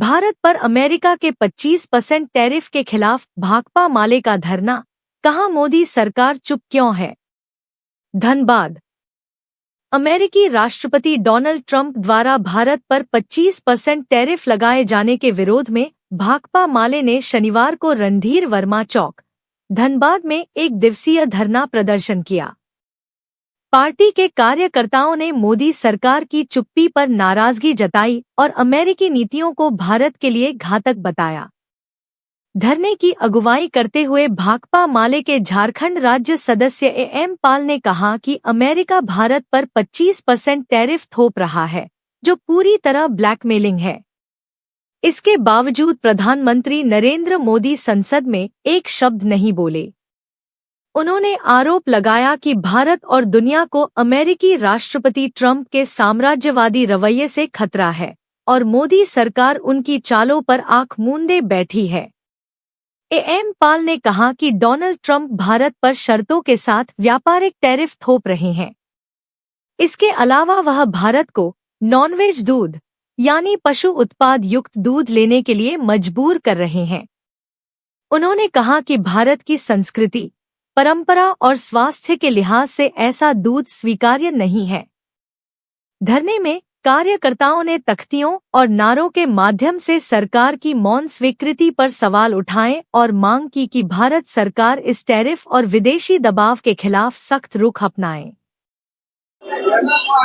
भारत पर अमेरिका के 25% टैरिफ के खिलाफ भाकपा माले का धरना, कहा मोदी सरकार चुप क्यों है। धनबाद। अमेरिकी राष्ट्रपति डोनाल्ड ट्रंप द्वारा भारत पर 25% टैरिफ लगाए जाने के विरोध में भाकपा माले ने शनिवार को रणधीर वर्मा चौक, धनबाद में एक दिवसीय धरना प्रदर्शन किया। पार्टी के कार्यकर्ताओं ने मोदी सरकार की चुप्पी पर नाराजगी जताई और अमेरिकी नीतियों को भारत के लिए घातक बताया। धरने की अगुवाई करते हुए भाकपा माले के झारखंड राज्य सदस्य एम पाल ने कहा कि अमेरिका भारत पर 25% टैरिफ थोप रहा है, जो पूरी तरह ब्लैकमेलिंग है। इसके बावजूद प्रधानमंत्री नरेंद्र मोदी संसद में एक शब्द नहीं बोले। उन्होंने आरोप लगाया कि भारत और दुनिया को अमेरिकी राष्ट्रपति ट्रंप के साम्राज्यवादी रवैये से खतरा है और मोदी सरकार उनकी चालों पर आंख मूंदे बैठी है। एम पाल ने कहा कि डोनाल्ड ट्रंप भारत पर शर्तों के साथ व्यापारिक टैरिफ थोप रहे हैं। इसके अलावा वह भारत को नॉनवेज दूध यानी पशु उत्पाद युक्त दूध लेने के लिए मजबूर कर रहे हैं। उन्होंने कहा कि भारत की संस्कृति, परंपरा और स्वास्थ्य के लिहाज से ऐसा दूध स्वीकार्य नहीं है। धरने में कार्यकर्ताओं ने तख्तियों और नारों के माध्यम से सरकार की मौन स्वीकृति पर सवाल उठाए और मांग की कि भारत सरकार इस टैरिफ और विदेशी दबाव के खिलाफ सख्त रुख अपनाए।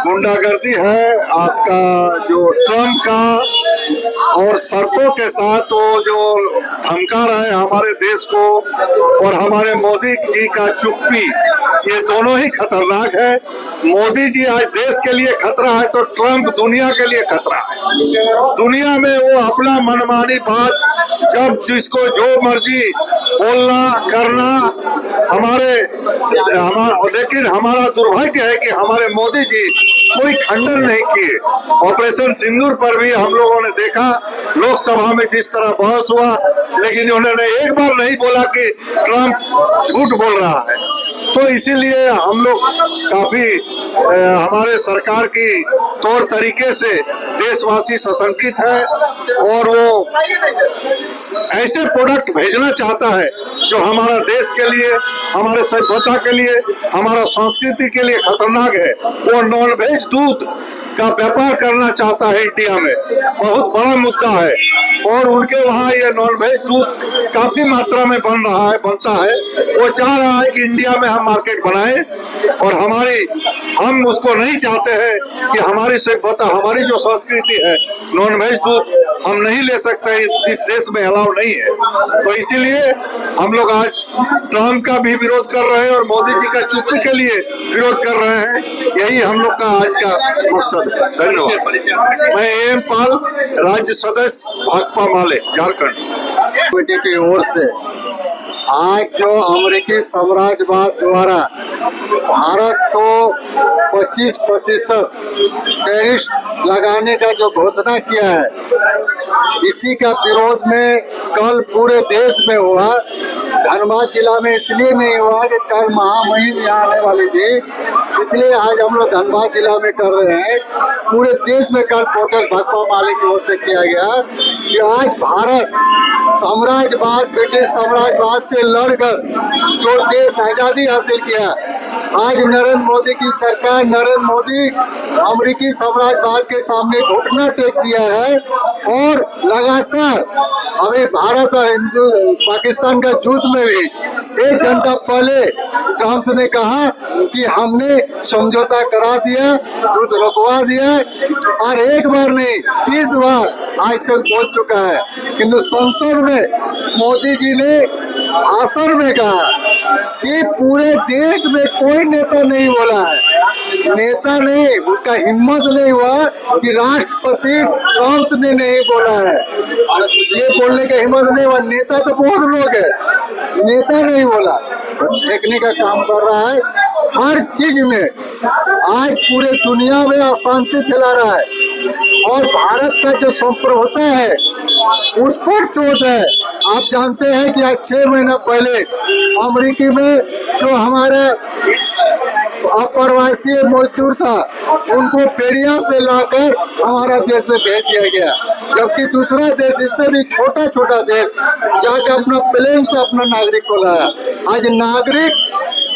गुंडागर्दी है आपका जो ट्रंप का, और शर्तों के साथ वो जो धमका रहे हैं हमारे देश को, और हमारे मोदी जी का चुप्पी, ये दोनों ही खतरनाक है। मोदी जी आज देश के लिए खतरा है तो ट्रंप दुनिया के लिए खतरा है। दुनिया में वो अपना मनमानी बात, जब जिसको जो मर्जी बोलना करना, लेकिन हमारा दुर्भाग्य है कि हमारे मोदी जी कोई खंडन नहीं किए। ऑपरेशन सिंदूर पर भी हम लोगों ने देखा लोकसभा में जिस तरह बहस हुआ, लेकिन उन्होंने एक बार नहीं बोला कि ट्रंप झूठ बोल रहा है। तो इसीलिए हम लोग काफी हमारे सरकार की तौर तरीके से देशवासी सशंकित है, और वो ऐसे प्रोडक्ट भेजना चाहता है जो हमारा देश के लिए, हमारे सभ्यता के लिए, हमारा संस्कृति के लिए खतरनाक है। वो नॉनवेज दूध का व्यापार करना चाहता है इंडिया में, बहुत बड़ा मुद्दा है, और उनके वहाँ ये नॉनवेज दूध काफी मात्रा में बनता है। वो चाह रहा है कि इंडिया में हम मार्केट बनाए, और हम उसको नहीं चाहते हैं कि हमारी सभ्यता, हमारी जो संस्कृति है, नॉनवेज दूध हम नहीं ले सकते, इस देश में अलाउ नहीं है। तो इसीलिए हम लोग आज ट्रंप का भी विरोध कर रहे हैं और मोदी जी का चुप्पी के लिए विरोध कर रहे हैं। यही हम लोग का आज का मकसद है। धन्यवाद। मैं एम पाल, राज्य सदस्य भाकपा माले, झारखंड कमेटी की ओर से आज जो अमेरिकी साम्राज्यवाद द्वारा भारत को 25% टैरिफ लगाने का जो घोषणा किया है, इसी का विरोध में कल पूरे देश में हुआ। धनबाद जिला में इसलिए नहीं हुआ कि कल महामहिम यहाँ आने वाली थी, इसलिए आज हम लोग धनबाद जिला में कर रहे हैं। पूरे देश में कल प्रोटेस्ट भाकपा माले की ओर से किया गया कि आज भारत साम्राज्यवाद, ब्रिटिश साम्राज्यवाद से लड़कर जो देश आजादी हासिल किया, आज नरेंद्र मोदी की सरकार, नरेंद्र मोदी अमेरिकी साम्राज्यवाद के सामने घुटना टेक दिया है, और लगातार हमें भारत और पाकिस्तान का युद्ध में भी 1 घंटा पहले ट्रंप ने कहा कि हमने समझौता करा दिया, युद्ध रुकवा दिया, और एक बार नहीं 30 बार आज तक बोल चुका है। किंतु संसद में मोदी जी ने भाषण में कहा कि पूरे देश में कोई नेता नहीं बोला है, नेता नहीं, उसका हिम्मत नहीं हुआ कि राष्ट्रपति ट्रंप ने नहीं बोला है, ये बोलने का हिम्मत नहीं हुआ। नेता तो बहुत लोग है, नेता नहीं बोला, देखने का काम कर रहा है। हर चीज में आज पूरे दुनिया में अशांति फैला रहा है, और भारत का जो संप्रभुता है उस पर चोट है। आप जानते हैं कि आज 6 महीना पहले अमेरिकी में जो हमारा अप्रवासी मजदूर था, उनको पेड़िया से लाकर हमारा देश में भेज दिया गया। जबकि दूसरा देश इससे भी छोटा छोटा देश जाके अपना प्लेन से अपना नागरिक को लाया। आज नागरिक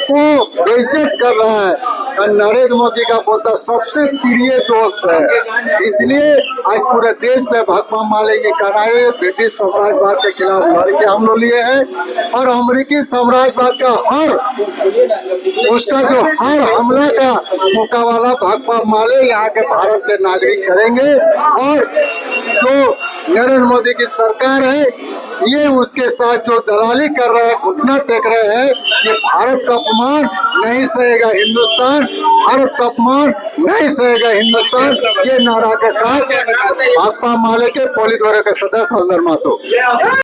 को बेइज्जत कर रहा है और नरेंद्र मोदी का बोलता सबसे प्रिय दोस्त है। इसलिए आज पूरे देश में भाकपा माले की कड़ाई ब्रिटिश साम्राज्यवाद के खिलाफ लड़के हम लोग लिए हैं और अमेरिकी साम्राज्यवाद का हर हमला का मुकाबला भाकपा माले यहाँ के भारत के नागरिक करेंगे। और जो नरेंद्र मोदी की सरकार है ये उसके साथ जो दलाली कर रहे हैं, घुटना टेक रहे हैं, ये भारत का अपमान नहीं सहेगा हिंदुस्तान, भारत का अपमान नहीं सहेगा हिंदुस्तान। ये नारा के साथ भाकपा माले के पोलित ब्यूरो के सदस्य हल्दर महतो।